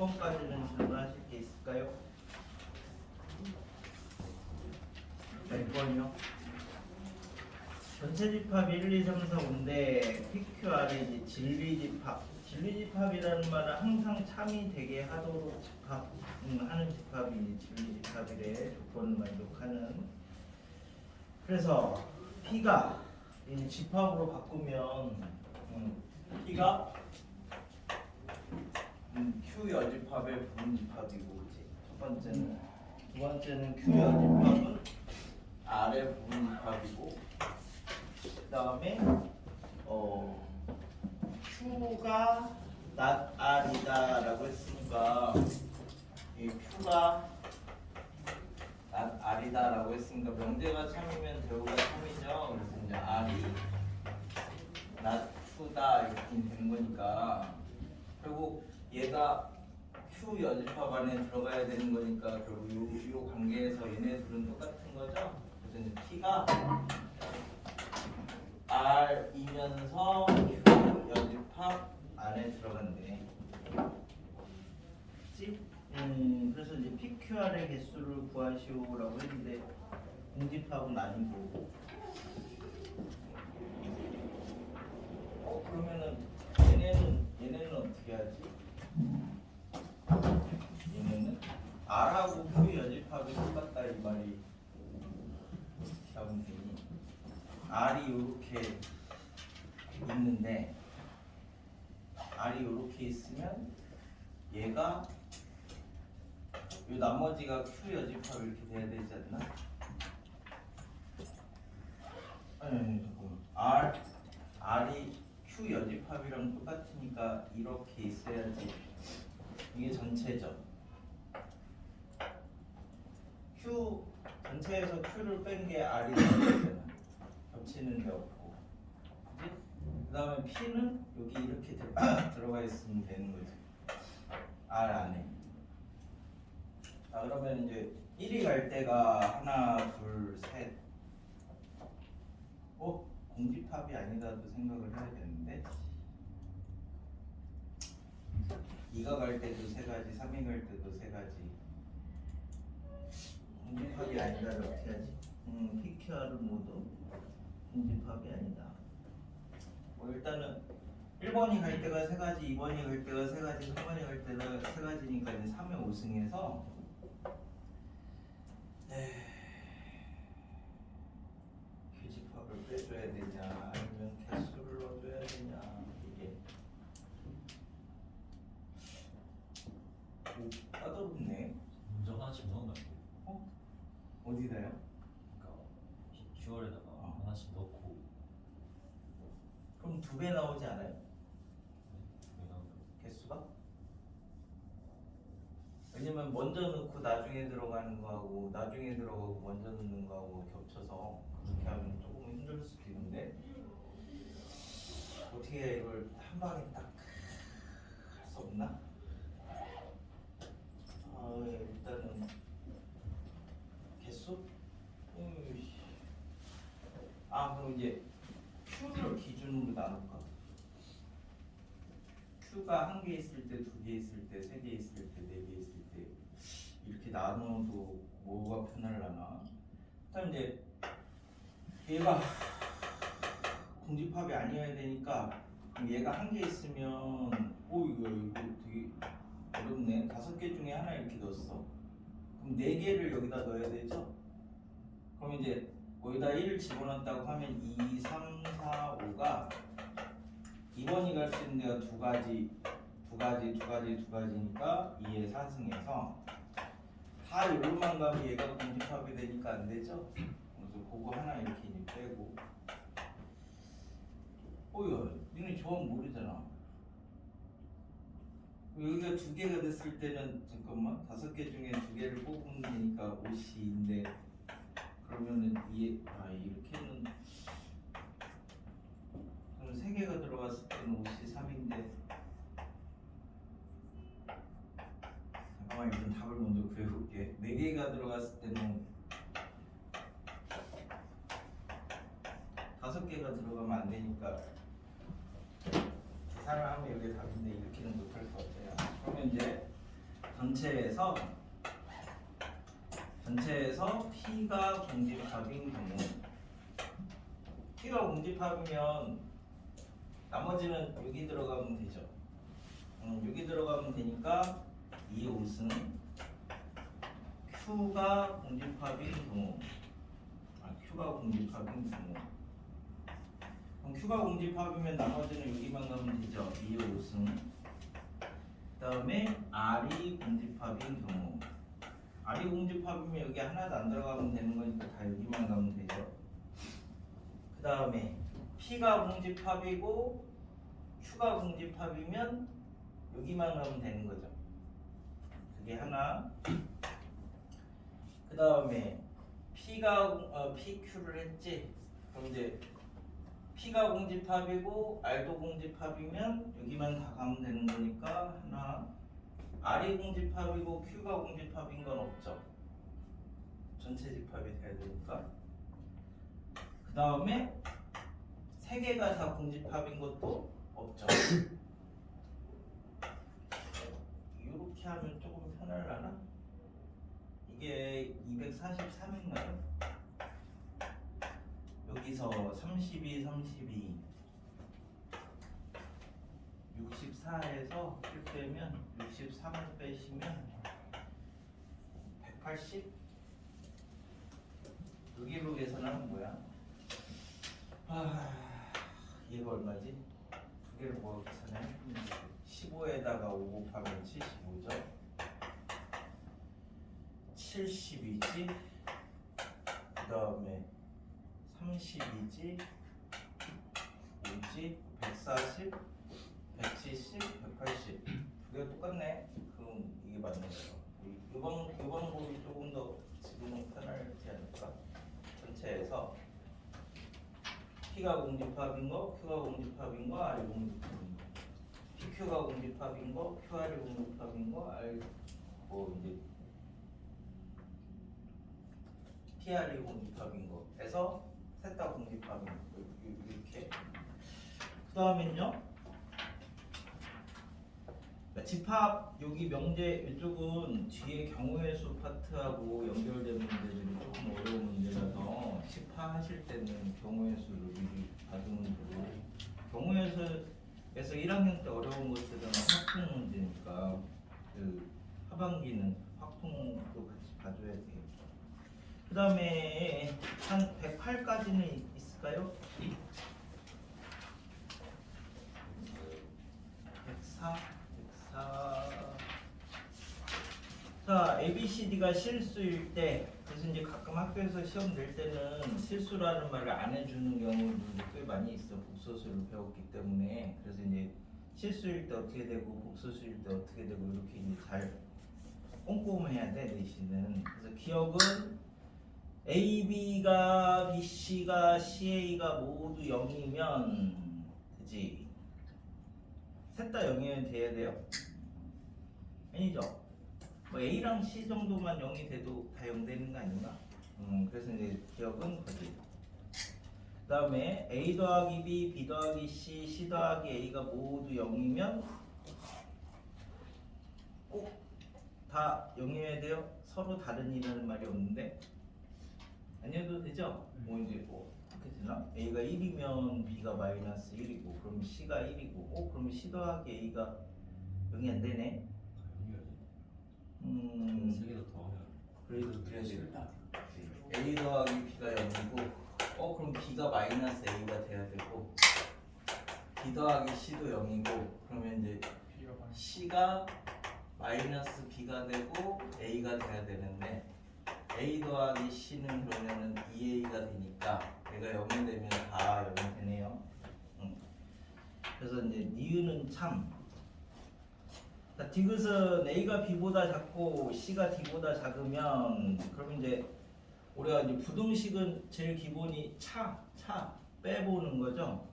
6번까지는 질문하실 게 있을까요? 몇 번이요? 전체 집합 1, 2, 3, 4, 5인데 PQR의 이제 진리집합. 진리집합이라는 말은 항상 참이 되게 하도록 하는 집합이 진리집합이래. 조건을 만족하는. 그래서 P가 이 집합으로 바꾸면 P가 Q 여집합의 부분집합이고, 그치? 첫 번째는. 두 번째는 Q 여집합은 R의 부분집합이고, 그 다음에 Q가 not R이다 라고 했으니까 이 Q가 not R이다 라고 했으니까 명대가 참이면 대우가 참이죠. 그래서 이제 R이 not Q다 이렇게 된 거니까 결국 얘가 Q 여집합 안에 들어가야 되는 거니까 결국 요 관계에서 얘네 둘은 똑같은 거죠. 그래서 이제 P가 R이면서 Q 여집합 안에 들어간대. 그치? 그래서 이제 PQR의 개수를 구하시오라고 했는데 공집합은 아니고. 그러면은 얘네는 어떻게 하지? 얘네는 R하고 Q 여집합이 똑같다 이 말이. 어떻게 하면 되니? R이 이렇게 있는데 R이 이렇게 있으면 얘가 이 나머지가 Q 여집합 이렇게 돼야 되지 않나? 아니 잠깐만. R이 Q 여집합이랑 똑같으니까 이렇게 있어야지. 이게 전체죠. Q 전체에서 Q를 뺀 게 R이 되잖아. 겹치는 데 없고, 그치? 그 다음에 P는 여기 이렇게 들어가 있으면 되는 거지. R 안에. 자, 그러면 이제 1이 갈 때가 하나, 둘, 셋. 공집합이 아니다도 생각을 해야 되는데 2가 갈 때도 세 가지, 3이 갈 때도 세 가지. 공집합이 아니다를 어떻게 하지? PQR은 모두 공집합이 아니다. 일단은 1번이 갈 때가 세 가지, 2번이 갈 때가 세 가지, 3번이 갈 때가 세 가지니까 이제 3의 5승에서 규집합을 빼줘야 되냐 아니면 개수를 넣어줘야 되냐 이게 까다롭네. 먼저 하나씩 넣어놔요. 어디다요? 그러니까 QR에다가 하나씩 넣고 그럼 2배 나오지 않아요? 그냥 개수가? 왜냐면 먼저 넣고 나중에 들어가는 거하고 나중에 들어가고 먼저 넣는 거하고 겹쳐서 그렇게 하면 조금 힘들 수도 있는데 어떻게 해야 이걸 한 방에 딱 할 수 없나? 일단은 개수? 그럼 이제 Q를 기준으로 나눌까? Q가 한 개 있을 때, 두 개 있을 때, 세 개 있을 때, 네 개 있을 때 이렇게 나눠도 뭐가 편할라나? 그다음 이제 얘가 공집합이 아니어야 되니까 얘가 한 개 있으면 이거 되게 어렵네. 5개 중에 하나 이렇게 넣었어. 그럼 4개를 여기다 넣어야 되죠? 그럼 이제 여기다 1을 집어넣었다고 하면 2, 3, 4, 5가 2번이 갈 수 있는 데가 두 가지니까 2의 4승에서 다 여기만 가면 얘가 공집합이 되니까 안 되죠? 그래서 그거 하나 이렇게 빼고 니네 조합 모르잖아. 여기가 2개가 됐을 때는 잠깐만 5개 중에 2개를 뽑으면 되니까 5C인데 그러면은 이렇게는 그럼 3개가 들어갔을 때는 5C 3인데 잠깐만 일단 답을 먼저 구해볼게. 4개가 들어갔을 때는 5개가 들어가면 안 되니까 계산을 하면 여기 답인데 이렇게는 못할 것 같아요. 그러면 이제 전체에서 P가 공집합인 경우 P가 공집합이면 나머지는 여기 들어가면 되죠. 여기 들어가면 되니까 이 옷은 Q가 공집합인 경우 Q가 공집합인 경우 그럼 Q가 공집합이면 나머지는 여기만 가면 되죠. 이 옷은 그 다음에 R이 공집합인 경우 R이 공집합이면 여기 하나도 안 들어가면 되는 거니까 다 여기만 가면 되죠. 그 다음에 P가 공집합이고 Q가 공집합이면 여기만 가면 되는 거죠. 그게 하나. 그 다음에 PQ를 했지. 그럼 이제 P가 공집합이고 R도 공집합이면 여기만 다 가면 되는 거니까 하나. R이 공집합이고 Q가 공집합인 건 없죠. 전체 집합이 돼야 되니까. 그 다음에 세 개가 다 공집합인 것도 없죠. 이렇게 하면 조금 편하려나? 이게 243인가요? 여기서 32, 64에서 1 빼면 63을 빼시면 180? 여기로 계산하면 뭐야? 얘가 얼마지? 두 개를 뭐 계산해? 15에다가 5 곱하면 75죠? 70이지? 그 다음에 30이지? 5지? 140? 170? 180 두 개가 똑같네? 그럼 이게 맞는 거죠. 이 방법이 조금 더 지금은 편하지 않을까? 전체에서 P가 공집합인 거, Q가 공집합인 거, R이 공집합인 거 PQ가 공집합인 거, QR이 공집합인 거, R 뭐 이제 PR이 공집합인 거 해서 셋 다 공집합인 거 이렇게. 그 다음엔요 집합 여기 명제 이쪽은 뒤에 경우의 수 파트하고 연결된 문제들이 조금 어려운 문제라서 집합하실 때는 경우의 수를 미리 봐두면 되고 경우의 수에서 1학년 때 어려운 것들은 확통 문제니까 그 하반기는 확통도 같이 봐줘야 돼요. 그 다음에 한 108까지는 있을까요? 104? 자, ABCD가 실수일 때, 그래서 이제 가끔 학교에서 시험 낼 때는 실수라는 말을 안 해주는 경우도 꽤 많이 있어. 복소수를 배웠기 때문에. 그래서 이제 실수일 때 어떻게 되고 복소수일 때 어떻게 되고 이렇게 이제 잘 꼼꼼해야 돼, 내신은. 그래서 기억은 AB가 BC가 CA가 모두 0이면 그지? 셋 다 0이면 돼야 돼요? 아니죠? 뭐 A랑 C 정도만 0이 돼도 다 0 되는 거 아닌가? 그래서 이제 기억은 거지. 그 다음에 A 더하기 B, B 더하기 C, C 더하기 A가 모두 0이면 꼭 다 0이어야 돼요? 서로 다른 이라는 말이 없는데 아니어도 되죠? 뭐 이제 뭐 어떻게 되나? A가 1이면 B가 마이너스 1이고 그럼 C가 1이고 그럼 C 더하기 A가 0이 안 되네? 세 개도 더 그래도 그래야 되겠다. A 더하기 B가 0이고 그럼 B가 마이너스 A가 돼야 되고 B 더하기 C도 0이고 그러면 이제 C가 마이너스 B가 되고 A가 돼야 되는데 A 더하기 C는 그러면은 2A가 되니까 얘가 0이 되면 다 0이 되네요. 그래서 이제 니은은 참 자, 디귿은 A가 B보다 작고 C가 D보다 작으면 그러면 이제 우리가 이제 부등식은 제일 기본이 차 빼보는 거죠.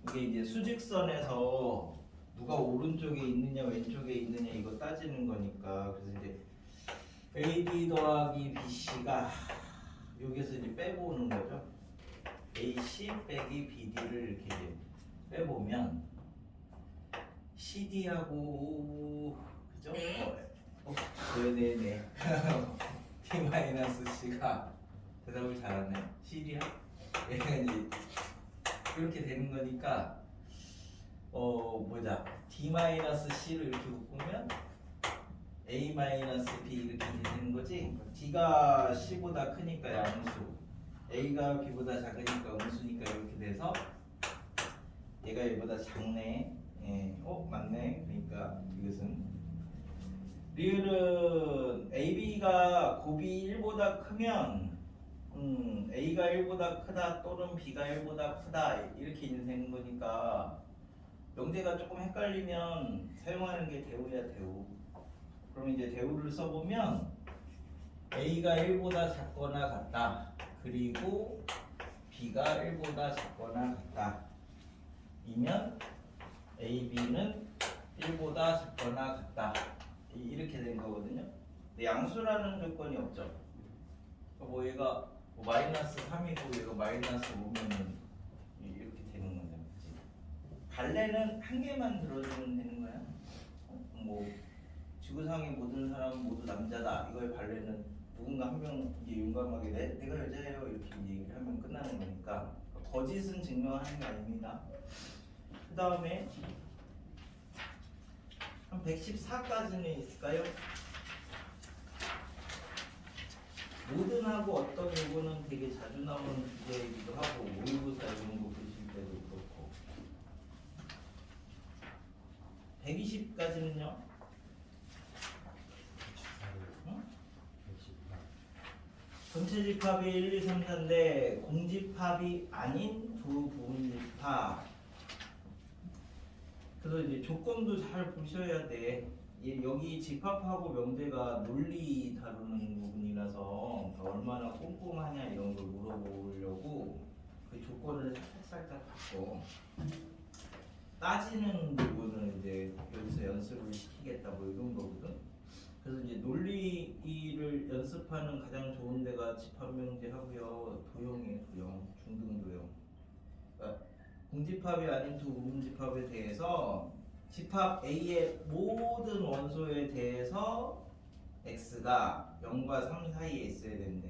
이게 이제 수직선에서 누가 오른쪽에 있느냐 왼쪽에 있느냐 이거 따지는 거니까 그래서 이제 AB 더하기 BC가 여기서 이제 빼보는 거죠. AC 빼기 BD를 이렇게 이제 빼보면 CD하고 그죠? 네네네. t-c가 대답을 잘하네. C이야? 얘가 이제 이렇게 되는 거니까 보자. d-c를 이렇게 묶으면 a-b 이렇게 되는 거지. d가 c보다 크니까 양수, a가 b보다 작으니까 음수니까 이렇게 돼서 얘가 얘보다 작네. 예. 맞네. 그러니까 이것은 리을은 AB가 곱이 1보다 크면 A가 1보다 크다 또는 B가 1보다 크다 이렇게 되는 거니까 명제가 조금 헷갈리면 사용하는 게 대우야 대우. 그럼 이제 대우를 써보면 A가 1보다 작거나 같다. 그리고 B가 1보다 작거나 같다. 이면 A, B는 1보다 작거나 같다. 이렇게 된 거거든요. 근데 양수라는 조건이 없죠. 뭐 얘가 마이너스 3이고 얘가 마이너스 5면은 이렇게 되는 건데, 그치? 갈래는 한 개만 들어주면 되는 거야. 뭐 지구상의 모든 사람은 모두 남자다. 이거의 발레는 누군가 한 명 이제 용감하게 내가 여자예요 이렇게 얘기를 하면 끝나는 거니까 거짓은 증명하는 게 아닙니다. 그 다음에 한 114까지는 있을까요? 모든하고 어떤 요거는 되게 자주 나오는 주제이기도 하고 모의고사 이런 거 보실 때도 그렇고 120까지는요? 응? 전체 집합이 1, 2, 3, 4인데 공집합이 아닌 두 부분 집합. 그래서 이제 조건도 잘 보셔야 돼. 여기 집합하고 명제가 논리 다루는 부분이라서 얼마나 꼼꼼하냐 이런 걸 물어보려고 그 조건을 살짝 바꿔. 따지는 부분은 이제 여기서 연습을 시키겠다 뭐 이런 거거든. 그래서 이제 논리를 연습하는 가장 좋은 데가 집합 명제하고요. 도형이에요, 도형. 중등 도형. 그러니까 공집합이 아닌 두 부분집합에 대해서 집합 A의 모든 원소에 대해서 x가 0과 3 사이에 있어야 된대.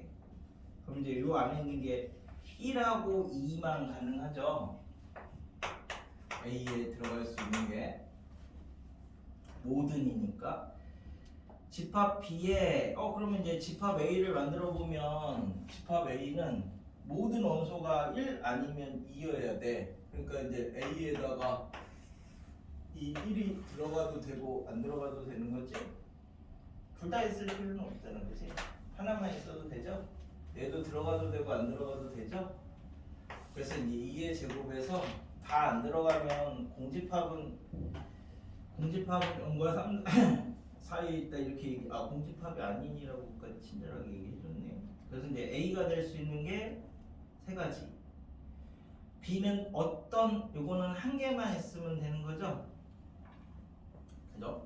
그럼 이제 요 안에 있는 게 1하고 2만 가능하죠. A에 들어갈 수 있는 게 모든이니까. 집합 B에 그러면 이제 집합 A를 만들어 보면 집합 A는 모든 원소가 1 아니면 2여야 돼. 그러니까 이제 A에다가 이 1이 들어가도 되고 안 들어가도 되는 거지? 둘 다 있을 필요는 없잖아, 그치? 하나만 있어도 되죠? 얘도 들어가도 되고 안 들어가도 되죠? 그래서 이제 2의 제곱에서 다 안 들어가면 공집합은 0과 3 사이에 있다 이렇게 공집합이 아닌이라고까지 친절하게 얘기해줬네. 그래서 이제 A가 될 수 있는 게 세 가지. B는 요거는 한 개만 있으면 되는 거죠? 그죠?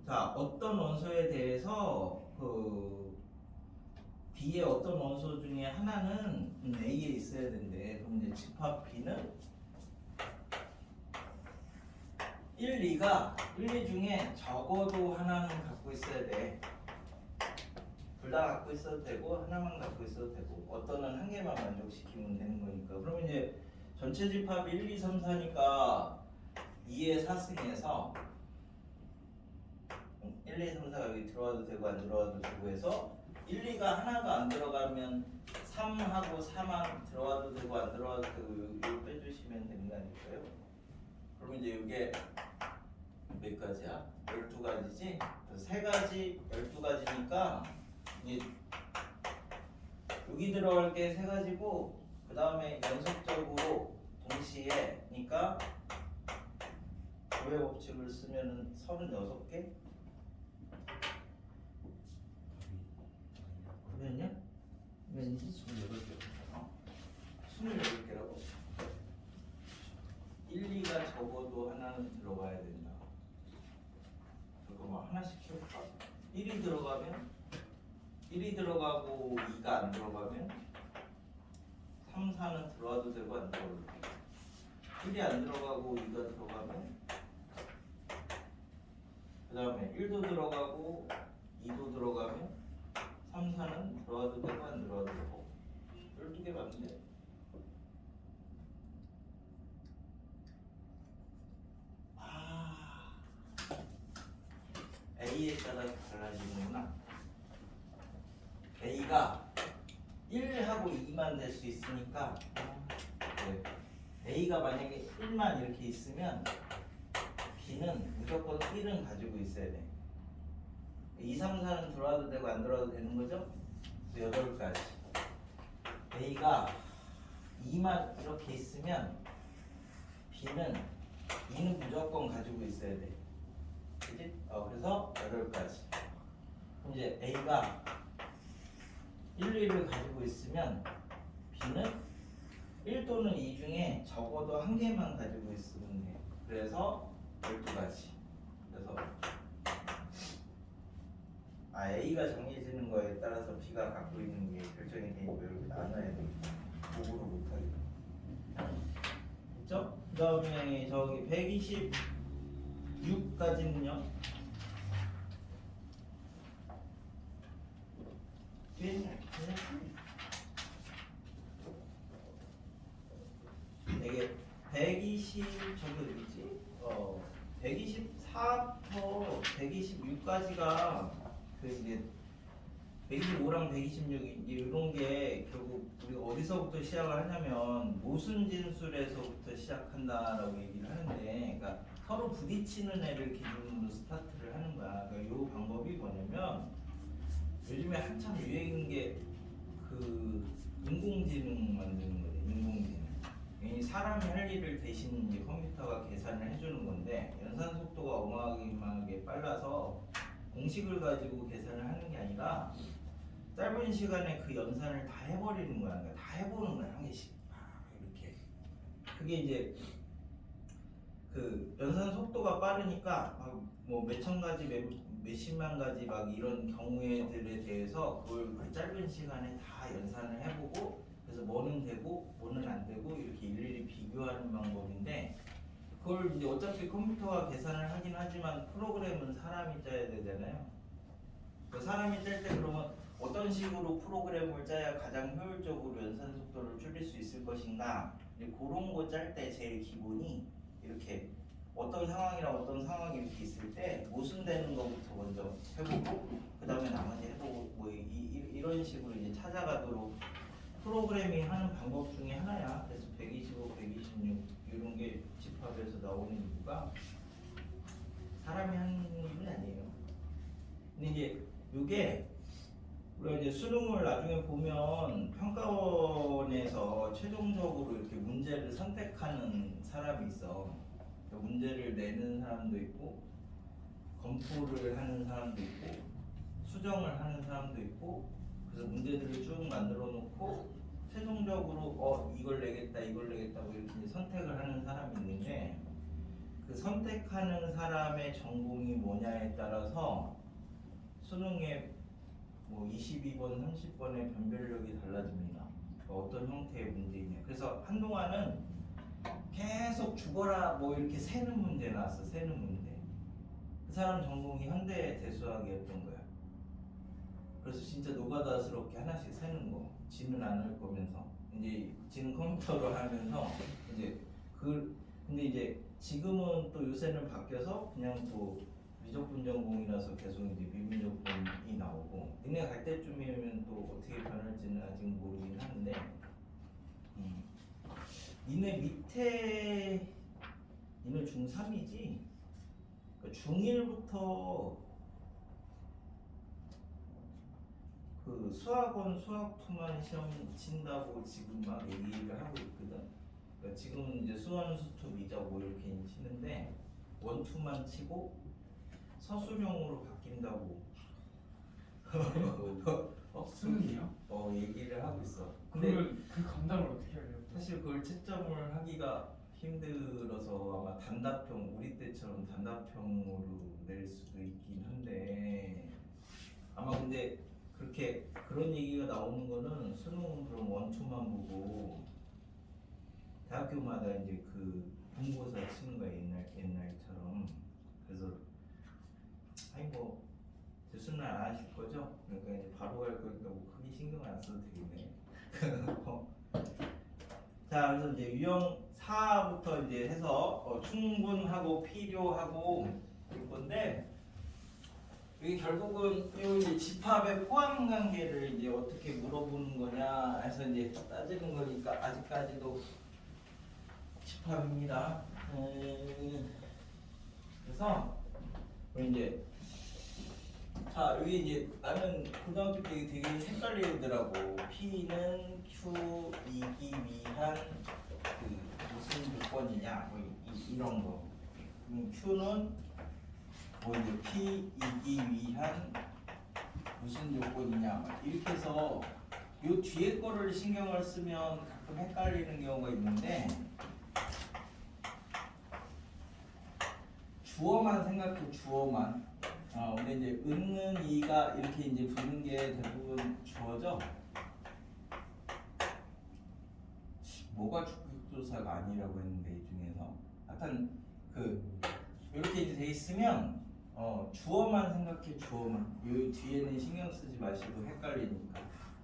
자, 어떤 원소에 대해서 B의 어떤 원소 중에 하나는 A에 있어야 된대. 그럼 이제 집합 B는 1, 2가 1, 2 중에 적어도 하나는 갖고 있어야 돼. 둘 다 갖고 있어도 되고 하나만 갖고 있어도 되고 어떤은 한 개만 만족시키면 되는 거니까. 그러면 이제 전체 집합이 1, 2, 3, 4니까 2의 4승에서 1, 2, 3, 4가 여기 들어와도 되고 안 들어와도 되고 해서 1, 2가 하나가 안 들어가면 3하고 4만 들어와도 되고 안 들어와도 되고 여기 빼주시면 되는 거 아닐까요? 그러면 이제 이게 몇 가지야? 12가지지? 그래서 3가지, 12가지니까 여기 들어갈 게 3가지고 그 다음에 연속적으로 동시에 그러니까 조회 법칙을 쓰면은 36개? 그랬냐? 왠지 28개라고? 1, 2가 적어도 하나는 들어가야 된다. 잠깐만 하나씩 해볼까? 1이 들어가면 1이 들어가고 2가 안 들어가면 3, 4는 들어와도 되고 안 들어와도 되고 1이 안 들어가고 2가 들어가면 다음에 1도 들어가고 2도 들어가면 3, 4는 들어와도 되고 안 들어와도 되고 12개 맞는데 A에 따라 달라지는구나. A가 1하고 2만 될 수 있으니까 A가 만약에 1만 이렇게 있으면 B는 무조건 1은 가지고 있어야 돼. 2, 3, 4는 들어와도 되고 안 들어와도 되는 거죠? 8가지. A가 2만 이렇게 있으면 B는 2는 무조건 가지고 있어야 돼. 그치? 그래서 8가지. 그럼 이제 A가 1, 2를 가지고 있으면 B는 1 또는 2 중에 적어도 한 개만 가지고 있으면 돼. 그래서 12가지. 그래서 A가 정해지는 거에 따라서 B가 갖고 있는 게 결정이 되니까 이렇게 나눠야 돼. 도구로 못하게. 됐죠? 그 다음에 저기 126까지는요? 이게 120 저기 어디지? 124부터 126까지가 그 이제 125랑 126 이런 게 결국 우리가 어디서부터 시작을 하냐면 모순진술에서부터 시작한다라고 얘기를 하는데, 그러니까 서로 부딪히는 애를 기준으로 스타트를 하는 거야. 그러니까 이 방법이 뭐냐면 요즘에 한참 유행인 게 그 인공지능 만드는 거예요. 인공지능. 이 사람이 할 일을 대신 이제 컴퓨터가 계산을 해주는 건데 연산 속도가 어마어마하게 빨라서 공식을 가지고 계산을 하는 게 아니라 짧은 시간에 그 연산을 다 해버리는 거야. 그러니까 다 해보는 거야. 한 개씩 이렇게. 그게 이제 그 연산 속도가 빠르니까 막 뭐 몇천 가지 몇십만 가지 막 이런 경우에들에 대해서 그걸 그 짧은 시간에 다 연산을 해보고 그래서 뭐는 되고 뭐는 안 되고 이렇게 일일이 비교하는 방법인데, 그걸 이제 어차피 컴퓨터가 계산을 하긴 하지만 프로그램은 사람이 짜야 되잖아요. 그 사람이 짤 때 그러면 어떤 식으로 프로그램을 짜야 가장 효율적으로 연산 속도를 줄일 수 있을 것인가, 이제 그런 거 짤 때 제일 기본이 이렇게 어떤 상황이랑 어떤 상황이 이렇게 있을 때 모순되는 거부터 먼저 해보고 그 다음에 나머지 해보고 뭐 이런 식으로 이제 찾아가도록 프로그래밍 하는 방법 중에 하나야. 그래서 125, 126 이런 게 집합에서 나오는 이유가 사람이 하는 일은 아니에요. 근데 이제 이게 우리가 이제 수능을 나중에 보면 평가원에서 최종적으로 이렇게 문제를 선택하는 사람이 있어. 그러니까 문제를 내는 사람도 있고 검토를 하는 사람도 있고 수정을 하는 사람도 있고, 그래서 문제들을 쭉 만들어 놓고 최종적으로 이걸 내겠다 이걸 내겠다 뭐 이렇게 이제 선택을 하는 사람이 있는데, 그 선택하는 사람의 전공이 뭐냐에 따라서 수능에 뭐 22번, 30번의 변별력이 달라집니다. 그러니까 어떤 형태의 문제이냐. 그래서 한동안은 계속 죽어라 뭐 이렇게 세는 문제 나왔어. 세는 문제. 그 사람 전공이 현대 대수학이었던 거야. 그래서 진짜 노가다스럽게 하나씩 세는 거. 지는 안 할 거면서 이제 지는 컴퓨터로 하면서 이제 근데 이제 지금은 또 요새는 바뀌어서 그냥 또 미적분 전공이라서 계속 이제 비미적분이 나오고, 니네 갈 때쯤이면 또 어떻게 변할지는 아직 모르긴 하는데, 니네 밑에 니네 중3이지? 그러니까 중1부터 그 수학원 수학2만 시험 친다고 지금 막 얘기를 하고 있거든. 그러니까 지금은 이제 수원 수투 미적 뭐 이렇게 치는데 원2만 치고 서술형으로 바뀐다고 수능이요? 얘기를 하고 있어. 근데 그러면 그 감당을 어떻게 하려고? 사실 그걸 채점을 하기가 힘들어서 아마 단답형, 우리 때처럼 단답형으로 낼 수도 있긴 한데, 아마 근데 그렇게 그런 얘기가 나오는 거는 수능은 그럼 원투만 보고 대학교마다 이제 그 본고사 치는 거야 옛날처럼. 그래서 아니 뭐 대수는 안 하실 거죠? 그러니까 이제 바로 갈 거니까 뭐 크게 신경을 안 써도 되겠네. 자, 그래서 이제 유형 4부터 이제 해서 충분하고 필요하고 볼 건데 이게 결국은 이 이제 집합의 포함 관계를 이제 어떻게 물어보는 거냐 해서 이제 따지는 거니까 아직까지도 집합입니다. 그래서 우리 이제 자 여기 이제 나는 고등학교 때 되게 헷갈리더라고. P는 Q이기 위한 그 무슨 조건이냐 뭐 이런 거. Q는 뭐 이제 P이기 위한 무슨 조건이냐 이렇게 해서 요 뒤에 거를 신경을 쓰면 가끔 헷갈리는 경우가 있는데 주어만 생각해 주어만. 근데 이제 은는 이가 이렇게 이제 붙는 게 대부분 주어죠. 뭐가 주격조사가 아니라고 했는데 이 중에서 약간 그 이렇게 이제 돼 있으면 주어만 생각해 주어만. 요 뒤에는 신경 쓰지 마시고 헷갈리니까.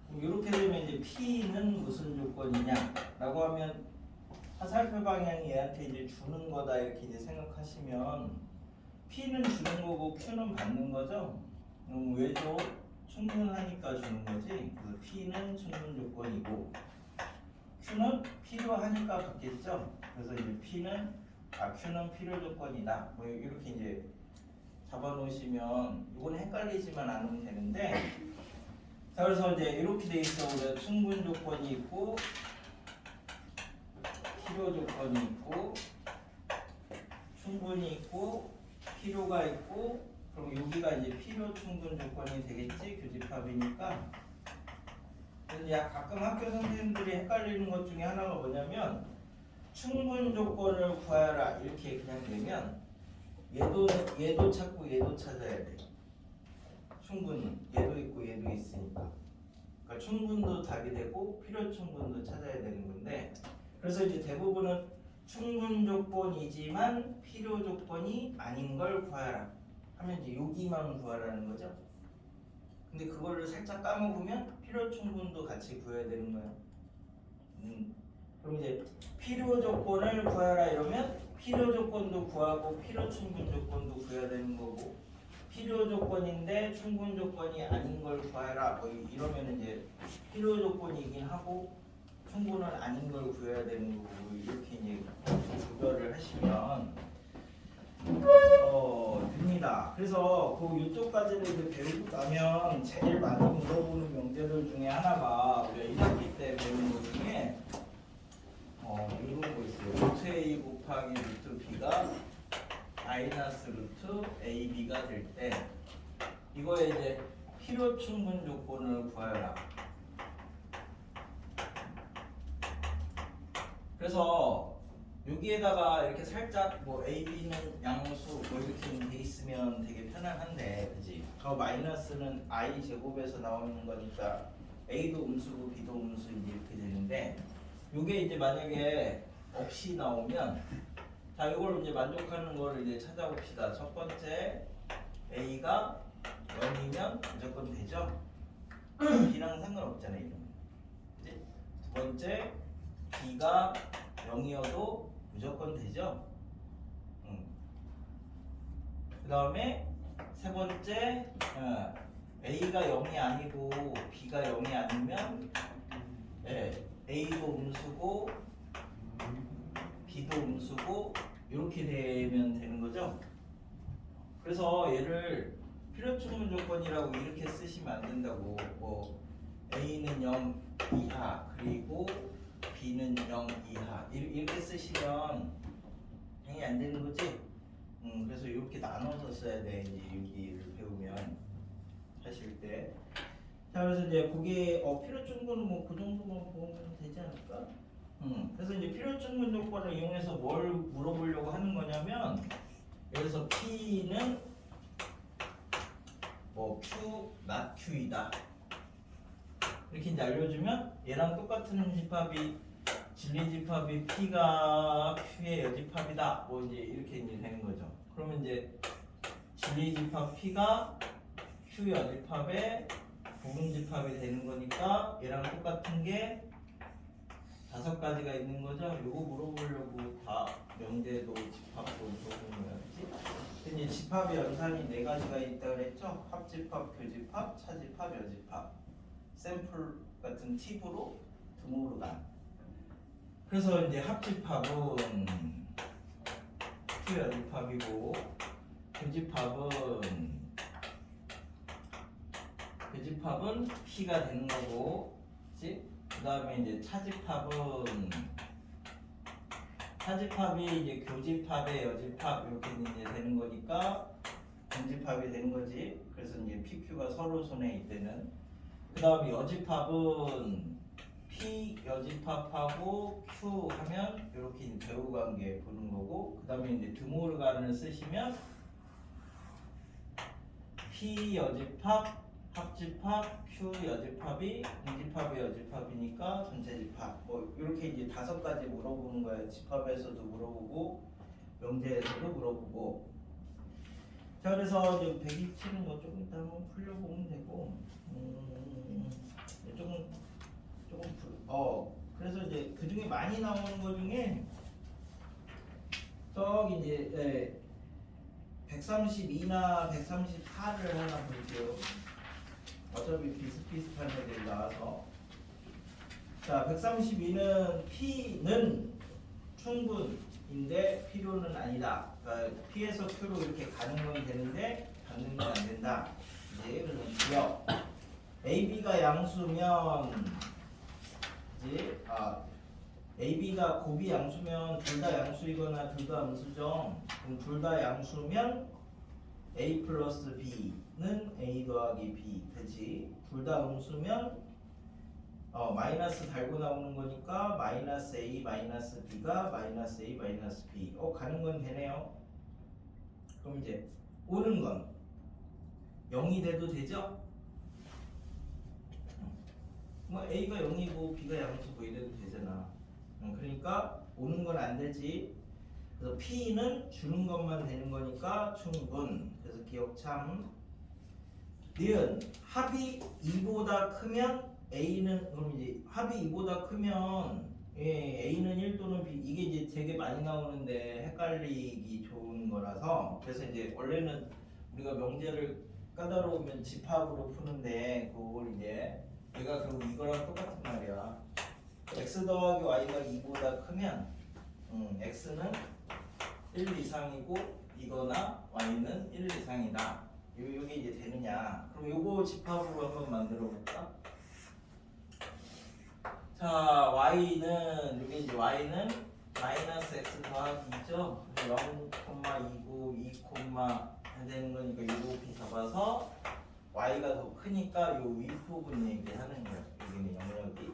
그럼 이렇게 되면 이제 P는 무슨 조건이냐라고 하면 화살표 방향이 얘한테 이제 주는 거다 이렇게 이제 생각하시면. P는 주는 거고 Q는 받는 거죠. 왜죠? 충분하니까 주는 거지. 그래서 P는 충분 조건이고 Q는 필요하니까 받겠죠. 그래서 이제 Q는 필요 조건이다. 뭐 이렇게 이제 잡아놓으시면 이건 헷갈리지만 않으면 되는데. 자 그래서 이제 이렇게 돼 있어. 우리가 충분 조건이 있고 필요 조건이 있고 충분이 있고 필요가 있고 그럼 여기가 이제 필요 충분 조건이 되겠지 교집합이니까. 근데 가끔 학교 선생님들이 헷갈리는 것 중에 하나가 뭐냐면 충분 조건을 구하라 이렇게 그냥 되면 얘도 찾고 얘도 찾아야 돼. 충분히 얘도 있고 얘도 있으니까. 그러니까 충분도 답이 되고 필요 충분도 찾아야 되는 건데 그래서 이제 대부분은 충분 조건이지만 필요 조건이 아닌 걸 구하라 하면 이제 여기만 구하라는 거죠. 근데 그거를 살짝 까먹으면 필요 충분도 같이 구해야 되는 거예요. 그럼 이제 필요 조건을 구하라 이러면 필요 조건도 구하고 필요 충분 조건도 구해야 되는 거고 필요 조건인데 충분 조건이 아닌 걸 구하라 뭐 이러면 이제 필요 조건이긴 하고 충분은 아닌 걸 구해야 되는 거고 이렇게 이제 구별을 하시면 됩니다. 그래서 그 이쪽까지를 이제 배우고 나면 제일 많이 물어보는 명제들 중에 하나가 우리가 1학기 때 배우는 것 중에 이런 거 있어요. 루트 A 곱하기 루트 B가 마이너스 루트 AB가 될 때 이거에 이제 필요 충분 조건을 구하라. 그래서 여기에다가 이렇게 살짝 뭐 A, B는 양수 뭐 이렇게 돼 있으면 되게 편안한데, 그지? 저 마이너스는 I 제곱에서 나오는 거니까 A도 음수고 B도 음수 이렇게 되는데, 요게 이제 만약에 없이 나오면, 자 이걸 이제 만족하는 거를 이제 찾아봅시다. 첫 번째 A가 0이면 무조건 되죠? B랑 상관없잖아요, 이러면. 그지? 두 번째 B가 0이어도 무조건 되죠. 그 다음에 세 번째 A가 0이 아니고 B가 0이 아니면 A도 음수고 B도 음수고 이렇게 되면 되는 거죠. 그래서 얘를 필요충분 조건이라고 이렇게 쓰시면 안 된다고. 뭐 A는 0 이하 그리고 B는 0 이하 이렇게 쓰시면 당연히 안 되는 거지. 그래서 이렇게 나눠서 써야 돼. 이제 여기를 배우면 하실 때. 자 그래서 이제 거기에 필요 충분은 뭐 그 정도만 보면 되지 않을까? 그래서 이제 필요 충분 조건을 이용해서 뭘 물어보려고 하는 거냐면, 여기서 P는 뭐 Q, not Q이다. 이렇게 이제 알려주면 얘랑 똑같은 집합이 진리 집합이 P가 Q의 여집합이다. 뭐 이제 이렇게 이제 되는 거죠. 그러면 이제 진리집합 P가 Q 여집합의 부분집합이 되는 거니까 얘랑 똑같은 게 5가지가 있는 거죠. 요거 물어보려고 다 명제도 집합도 물어보는 거야, 그치? 근데 집합의 연산이 4가지가 있다 그랬죠? 합집합, 교집합, 차집합, 여집합. 샘플 같은 팁으로 드모르간. 그래서 이제 합집합은 Q 여집합이고 교집합은 P가 되는 거고, 그치? 그 다음에 이제 차집합이 이제 교집합의 여집합 이렇게 이제 되는 거니까 공집합이 되는 거지. 그래서 이제 PQ가 서로 손에 있대는. 그 다음에 여집합은 P 여집합하고 Q 하면 이렇게 배우 관계 보는 거고, 그 다음에 이제 드모르간을 쓰시면 P 여집합 합집합, Q 여집합이 공집합의 여집합이니까 전체 집합. 뭐 이렇게 이제 5가지 물어보는 거예요. 집합에서도 물어보고 명제에서도 물어보고. 자, 그래서 이제 127은 뭐 조금 이따 한번 풀려보면 되고, 그래서 이제 그 중에 많이 나오는 거 중에 저기 이제 132나 134를 하나 볼게요. 어차피 비슷비슷한 애들이 나와서. 자, 132는 P는 충분인데 필요는 아니다. 그러니까 P에서 Q로 이렇게 가는 건 되는데 받는 건 안 된다. 이제 그러면 기억. AB가 양수면 이제 AB가 곱이 양수면 둘 다 양수이거나 둘 다 음수죠. 그럼 둘 다 양수면 A 플러스 B는 A 더하기 B 되지. 둘 다 음수면 마이너스 달고 나오는 거니까 마이너스 A 마이너스 B가 마이너스 A 마이너스 B. 가는 건 되네요. 그럼 이제 오는 건 0이 돼도 되죠? 뭐 A가 0이고 B가 양수고 이래도 되잖아. 그러니까 오는 건 안 되지. 그래서 P는 주는 것만 되는 거니까 충분. 그래서 기억 참. 니은 합이 2보다 크면 A는, 그럼 이제 합이 2보다 크면 A는 1 또는 B, 이게 이제 되게 많이 나오는데 헷갈리기 좋은 거라서. 그래서 이제 원래는 우리가 명제를 까다로우면 집합으로 푸는데 그걸 이제 얘가 그리고 이거랑 똑같은 말이야. x 더하기 y가 2보다 크면 x는 1 이상이고 이거나 y는 1 이상이다. 요게 이제 되느냐. 그럼 요거 집합으로 한번 만들어 볼까? 자, y는 요게 이제 y는 마이너스 x 더하기 2죠. 0,2고 2, 되는 거니까 요 높이 잡아서 y가 더 크니까 요 윗부분 얘기하는 거야. 여기는 영역이.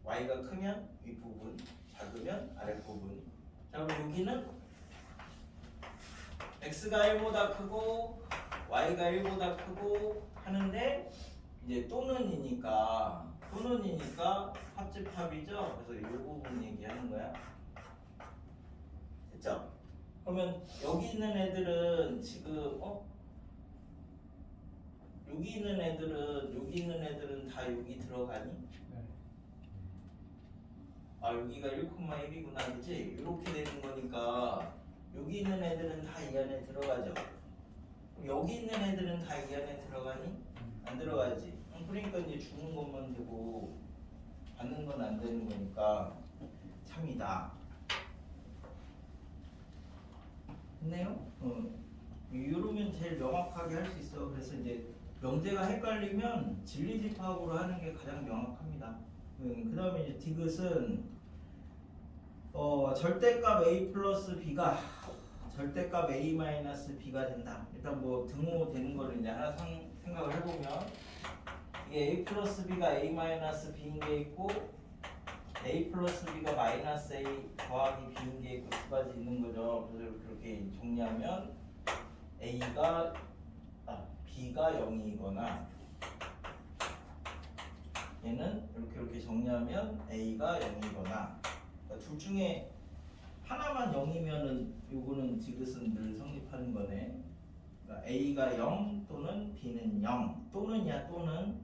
y가 크면 윗부분, 작으면 아랫부분. 자, 그럼 여기는 x가 1보다 크고 y가 1보다 크고 하는데 이제 또는이니까 합집합이죠. 그래서 이 부분 얘기하는 거야. 됐죠? 그러면 여기 있는 애들은 지금 여기 있는 애들은 다 여기 들어가니? 네. 여기가 1,1이구나, 그치? 이렇게 되는 거니까 여기 있는 애들은 다 이 안에 들어가죠. 그럼 여기 있는 애들은 다 이 안에 들어가니? 안 들어가지. 그러니까 이제 주는 것만 되고 받는 건 안 되는 거니까 참이다. 됐네요? 이러면 제일 명확하게 할 수 있어. 그래서 이제 명제가 헷갈리면 진리집합으로 하는 게 가장 명확합니다. 그 다음에 이제 디귿은 절대값 A 플러스 B가 절대값 A 마이너스 B가 된다. 일단 뭐 등호 되는 거를 이제 하나 생각을 해보면 이게 A 플러스 B가 A 마이너스 B인 게 있고 A 플러스 B가 마이너스 A 더하기 B인 게 있고 두 가지 있는 거죠. 그래서 그렇게 정리하면 B가 0이거나 얘는 이렇게 정리하면 A가 0이거나 그러니까 둘 중에 하나만 0이면은 요거는 지그슨 늘 성립하는 거네. 그러니까 A가 0 또는 B는 0 또는이야 또는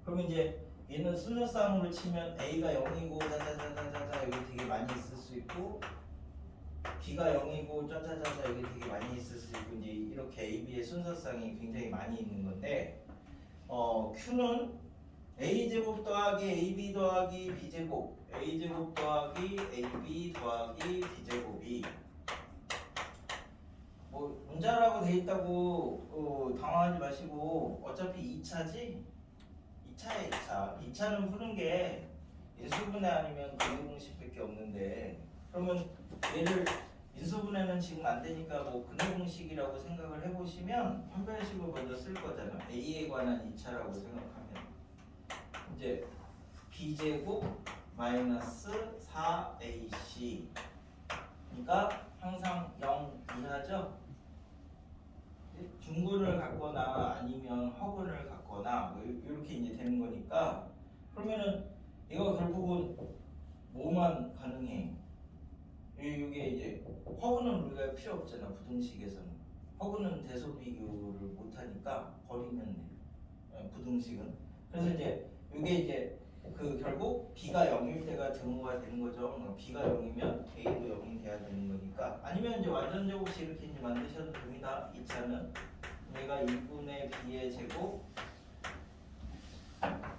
그러면 이제 얘는 순서쌍으로 치면 A가 0이고 자자자자자 여기 되게 많이 있을 수 있고 B가 0이고 짜자자자 여기 되게 많이 있을 수 있고 이제 이렇게 A, B의 순서쌍이 굉장히 많이 있는 건데 Q는 A제곱 더하기 AB 더하기 B제곱 A제곱 더하기 AB 더하기 B제곱이 뭐 문자라고 돼 있다고 당황하지 마시고 어차피 2차지? 2차야 2차 2차는 푸는 게 인수분해 아니면 근해 공식밖에 없는데 그러면 얘를 인수분해는 지금 안 되니까 뭐 근해 공식이라고 생각을 해보시면 판별식을 먼저 쓸 거잖아. A에 관한 2차라고 생각하면 이제 B제곱 마이너스 4AC 그러니까 항상 0 이하죠. 중근을 갖거나 아니면 허근을 갖거나 뭐 이렇게 이제 되는 거니까 그러면은 이거 결국은 뭐만 가능해? 이게 이제 허근은 우리가 필요 없잖아. 부등식에서는 허근은 대소비교를 못 하니까 버리면 돼. 부등식은 그래서 이제 이게 이제 그 결국 B가 0일 때가 등호가 되는 거죠. B가 0이면 A도 0이 돼야 되는 거니까 아니면 이제 완전 제곱식 이렇게 이제 만드셔도 됩니다. 2차는 얘가 2분의 B의 제곱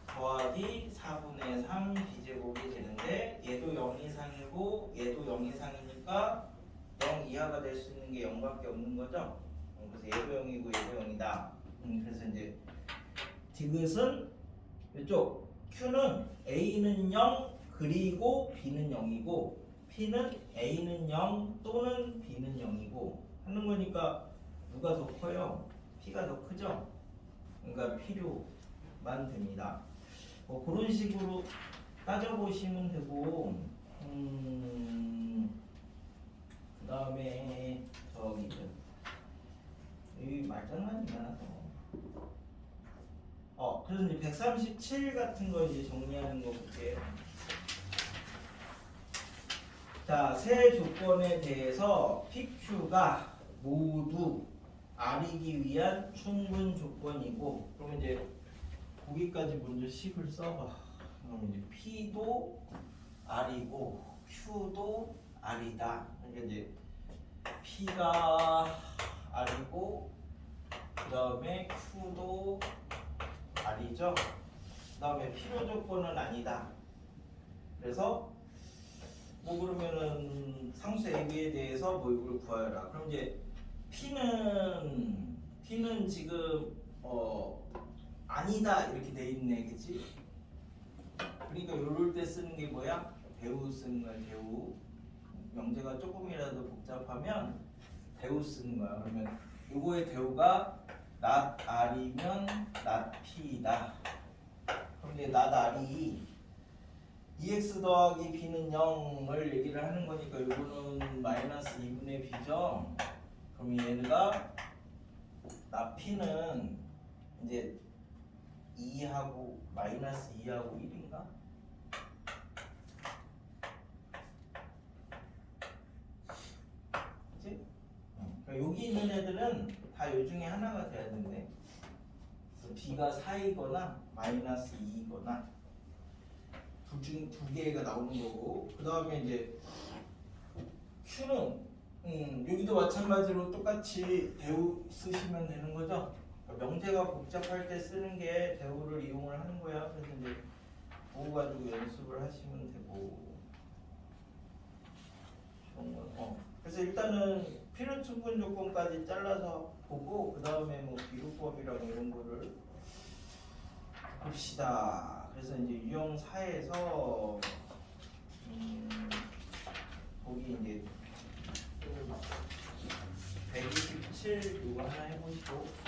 더하기 4분의 3 B제곱이 되는데 얘도 0 이상이고 얘도 0 이상이니까 0 이하가 될 수 있는 게 0밖에 없는 거죠. 그래서 얘도 0이고 얘도 0이다. 그래서 이제 디귿은 이쪽 Q는 A는 0 그리고 B는 0이고 P는 A는 0 또는 B는 0이고 하는 거니까 누가 더 커요? P가 더 크죠? 그러니까 필요만 됩니다. 뭐 그런 식으로 따져보시면 되고 그 다음에 저기 이 말장난이 많아서 그래서 이제 137 같은 거 이제 정리하는 거 볼게요. 자, 세 조건에 대해서 PQ가 모두 R이기 위한 충분 조건이고, 그러면 이제 거기까지 먼저 식을 써봐. 그럼 이제 P도 R이고 Q도 R이다. 그러니까 이제 P가 R이고 그 다음에 Q도 R이죠. 그 다음에 필요 조건은 아니다. 그래서 뭐 그러면은 상수 AB에 대해서 뭐 이걸 구하여라. 그럼 이제 P는 지금 아니다 이렇게 돼 있네, 그치? 그러니까 요럴 때 쓰는 게 뭐야? 대우 쓰는 거야, 대우. 명제가 조금이라도 복잡하면 대우 쓰는 거야. 그러면 요거의 대우가 not R이면 not P이다. 그럼 이제 not R이 EX 더하기 B는 0을 얘기를 하는 거니까 요거는 마이너스 2분의 B죠. 그럼 얘가 not P는 이제 2하고 마이너스 2하고 1인가? 그치? 그러니까 여기 있는 애들은 다 요 중에 하나가 돼야 된대. 그래서 B가 4이거나 마이너스 2이거나 둘 중 두 개가 나오는 거고, 그 다음에 이제 Q는 여기도 마찬가지로 똑같이 대우 쓰시면 되는 거죠. 그러니까 명제가 복잡할 때 쓰는 게 대우를 이용을 하는 거야. 그래서 이제 그거 가지고 연습을 하시면 되고. 그래서 일단은 필요 충분 조건까지 잘라서 보고 그 다음에 뭐 비교법이랑 이런 거를 봅시다. 그래서 이제 유형 4에서 거기 이제 127 이거 하나 해보시고.